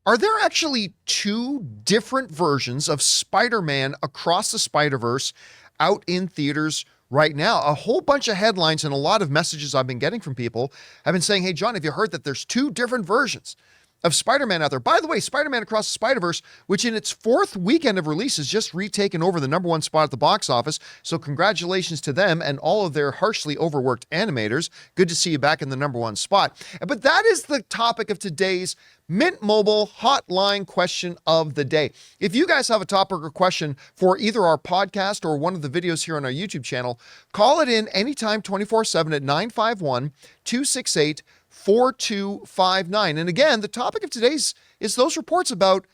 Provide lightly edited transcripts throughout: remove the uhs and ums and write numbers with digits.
Are there actually two different versions of Spider-Man Across the Spider-Verse out in theaters right now? A whole bunch of headlines and a lot of messages I've been getting from people have been saying, hey, John, have you heard that there's two different versions of Spider-Man out there? By the way, Spider-Man Across the Spider-Verse, which in its fourth weekend of release has just retaken over the number one spot at the box office. So congratulations to them and all of their harshly overworked animators. Good to see you back in the number one spot. But that is the topic of today's Mint Mobile hotline question of the day. If you guys have a topic or question for either our podcast or one of the videos here on our YouTube channel, call it in anytime 24/7 at 951-268-4259. And again, the topic of today's is those reports about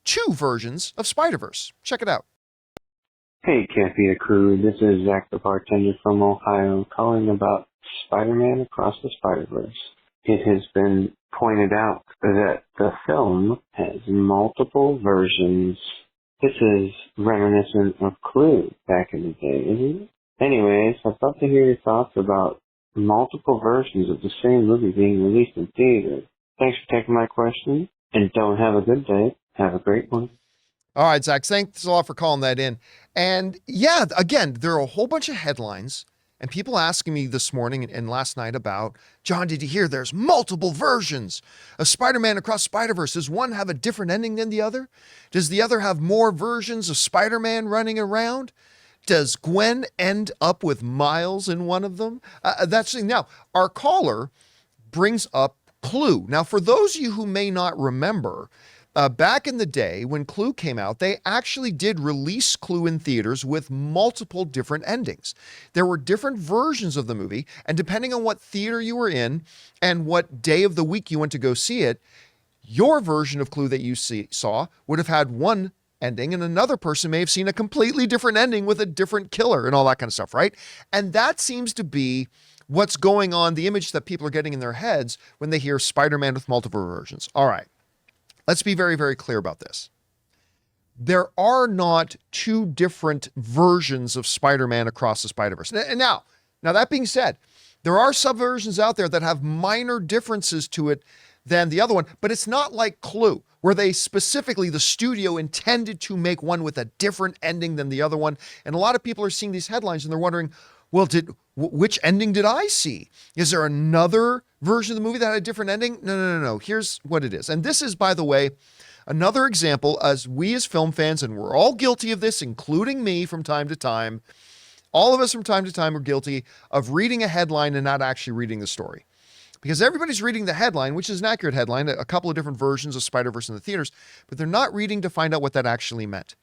two versions of Spider-Verse. Check it out. Hey, Campea crew. This is Zach the bartender from Ohio calling about Spider-Man Across the Spider-Verse. It has been pointed out that the film has multiple versions. This is reminiscent of Clue back in the day, isn't it? Anyways, I'd love to hear your thoughts about multiple versions of the same movie being released in theaters. Thanks for taking my question, and don't have a good day. Have a great one. All right, Zach, thanks a lot for calling that in. And yeah, again, there are a whole bunch of headlines and people asking me this morning and last night about, John, did you hear there's multiple versions of Spider-Man Across Spider-Verse? Does one have a different ending than the other? Does the other have more versions of Spider-Man running around? Does Gwen end up with Miles in one of them? Now, our caller brings up Clue. Now, for those of you who may not remember, back in the day when Clue came out, they actually did release Clue in theaters with multiple different endings. There were different versions of the movie, and depending on what theater you were in and what day of the week you went to go see it, your version of Clue that you saw would have had one ending, and another person may have seen a completely different ending with a different killer and all that kind of stuff, right? And that seems to be what's going on, the image that people are getting in their heads when they hear Spider-Man with multiple versions. All right. Let's be very, very clear about this. There are not two different versions of Spider-Man Across the Spider-Verse. And now that being said, there are subversions out there that have minor differences to it than the other one, but it's not like Clue, where they specifically, the studio intended to make one with a different ending than the other one. And a lot of people are seeing these headlines and they're wondering, well, which ending did I see? Is there another version of the movie that had a different ending? No. Here's what it is. And this is, by the way, another example, as we as film fans, and we're all guilty of this, including me from time to time, all of us from time to time are guilty of reading a headline and not actually reading the story. Because everybody's reading the headline, which is an accurate headline, a couple of different versions of Spider-Verse in the theaters, but they're not reading to find out what that actually meant.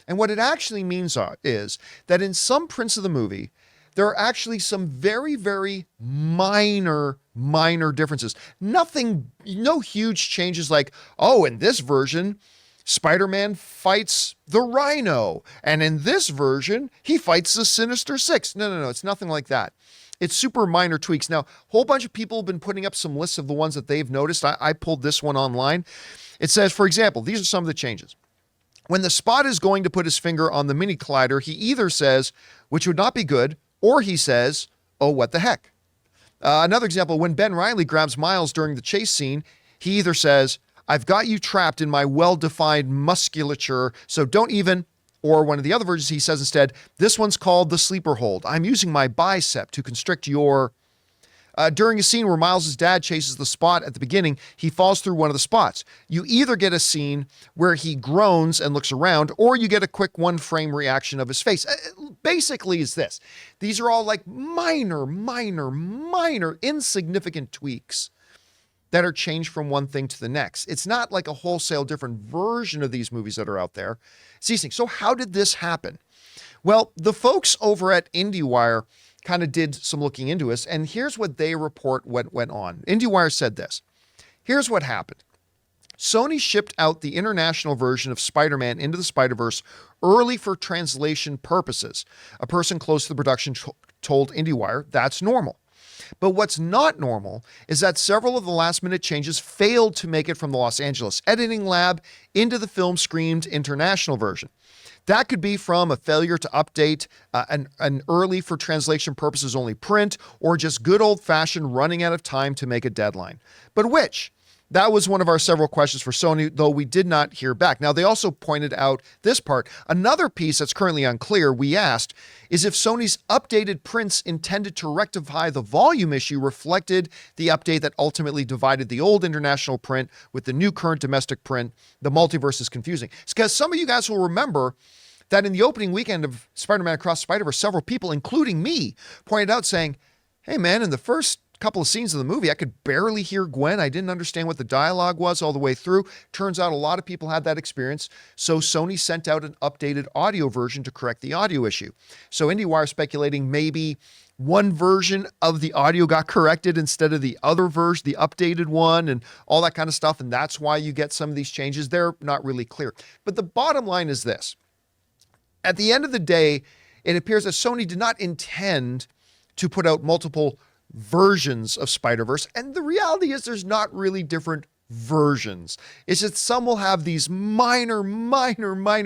And what it actually means is that in some prints of the movie, there are actually some very, very minor differences. No huge changes like, oh, in this version, Spider-Man fights the Rhino. And in this version, he fights the Sinister Six. No. It's nothing like that. It's super minor tweaks. Now, a whole bunch of people have been putting up some lists of the ones that they've noticed. I pulled this one online. It says, for example, these are some of the changes. When the Spot is going to put his finger on the mini collider, he either says, which would not be good, or he says, oh, what the heck? Another example, when Ben Reilly grabs Miles during the chase scene, he either says, I've got you trapped in my well-defined musculature, so don't even, or one of the other versions he says instead, this one's called the sleeper hold. I'm using my bicep to constrict your... During a scene where Miles' dad chases the Spot at the beginning, he falls through one of the spots. You either get a scene where he groans and looks around, or you get a quick one-frame reaction of his face. Basically is this. These are all like minor, insignificant tweaks that are changed from one thing to the next. It's not like a wholesale different version of these movies that are out there. So how did this happen? Well, the folks over at IndieWire kind of did some looking into us, and here's what they report what went on. IndieWire said this. Here's what happened. Sony shipped out the international version of Spider-Man Into the Spider-Verse early for translation purposes. A person close to the production told IndieWire that's normal. But what's not normal is that several of the last-minute changes failed to make it from the Los Angeles editing lab into the film screened international version. That could be from a failure to update an early for translation purposes only print, or just good old-fashioned running out of time to make a deadline. But which? That was one of our several questions for Sony, though we did not hear back. Now, they also pointed out this part. Another piece that's currently unclear, we asked, is if Sony's updated prints intended to rectify the volume issue reflected the update that ultimately divided the old international print with the new current domestic print. The multiverse is confusing. It's because some of you guys will remember that in the opening weekend of Spider-Man Across the Spider-Verse, several people, including me, pointed out saying, hey man, in the first couple of scenes of the movie, I could barely hear Gwen. I didn't understand what the dialogue was all the way through. Turns out a lot of people had that experience. So Sony sent out an updated audio version to correct the audio issue. So IndieWire speculating maybe one version of the audio got corrected instead of the other version, the updated one, and all that kind of stuff. And that's why you get some of these changes. They're not really clear. But the bottom line is this. At the end of the day, it appears that Sony did not intend to put out multiple versions of Spider-Verse. And the reality is there's not really different versions. It's just some will have these minor,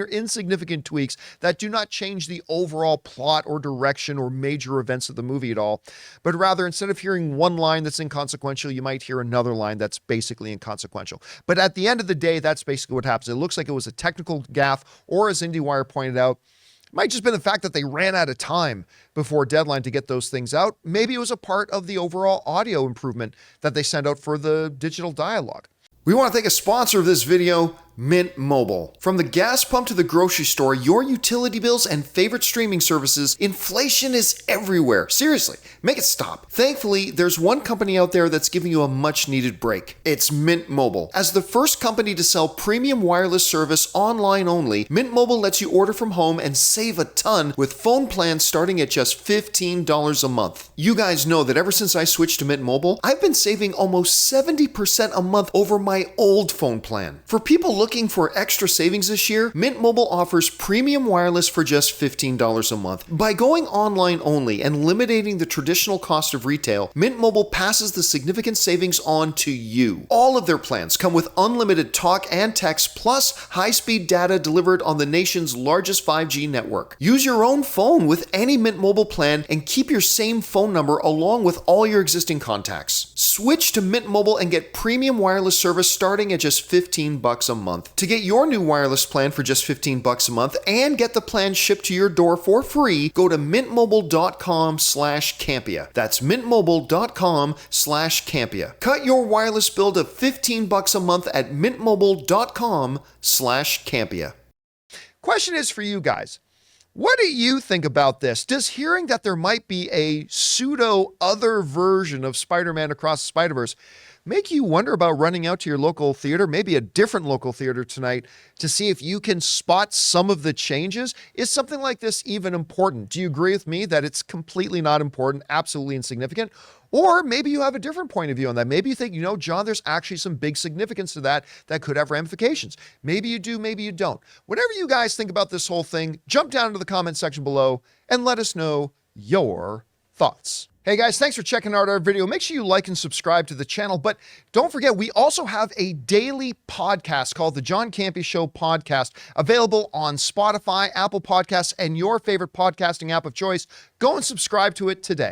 insignificant tweaks that do not change the overall plot or direction or major events of the movie at all. But rather, instead of hearing one line that's inconsequential, you might hear another line that's basically inconsequential. But at the end of the day, that's basically what happens. It looks like it was a technical gaffe, or as IndieWire pointed out, it might just been the fact that they ran out of time before deadline to get those things out. Maybe it was a part of the overall audio improvement that they sent out for the digital dialogue. We want to thank a sponsor of this video, Mint Mobile. From the gas pump to the grocery store, your utility bills and favorite streaming services, inflation is everywhere. Seriously, make it stop. Thankfully, there's one company out there that's giving you a much needed break. It's Mint Mobile. As the first company to sell premium wireless service online only, Mint Mobile lets you order from home and save a ton with phone plans starting at just $15 a month. You guys know that ever since I switched to Mint Mobile, I've been saving almost 70% a month over my old phone plan. For people looking for extra savings this year, Mint Mobile offers premium wireless for just $15 a month. By going online only and eliminating the traditional cost of retail, Mint Mobile passes the significant savings on to you. All of their plans come with unlimited talk and text plus high-speed data delivered on the nation's largest 5G network. Use your own phone with any Mint Mobile plan and keep your same phone number along with all your existing contacts. Switch to Mint Mobile and get premium wireless service starting at just $15 a month. To get your new wireless plan for just $15 a month and get the plan shipped to your door for free, go to mintmobile.com/Campea. That's mintmobile.com/Campea. Cut your wireless bill to $15 a month at mintmobile.com/Campea. Question is for you guys. What do you think about this? Does hearing that there might be a pseudo other version of Spider-Man Across the Spider-Verse make you wonder about running out to your local theater, maybe a different local theater tonight, to see if you can spot some of the changes? Is something like this even important? Do you agree with me that it's completely not important, absolutely insignificant? Or maybe you have a different point of view on that. Maybe you think, John, there's actually some big significance to that could have ramifications. Maybe you do, maybe you don't. Whatever you guys think about this whole thing, jump down into the comment section below and let us know your thoughts. Hey guys, thanks for checking out our video. Make sure you like and subscribe to the channel, but don't forget, we also have a daily podcast called the John Campea Show podcast, available on Spotify, Apple Podcasts, and your favorite podcasting app of choice. Go and subscribe to it today.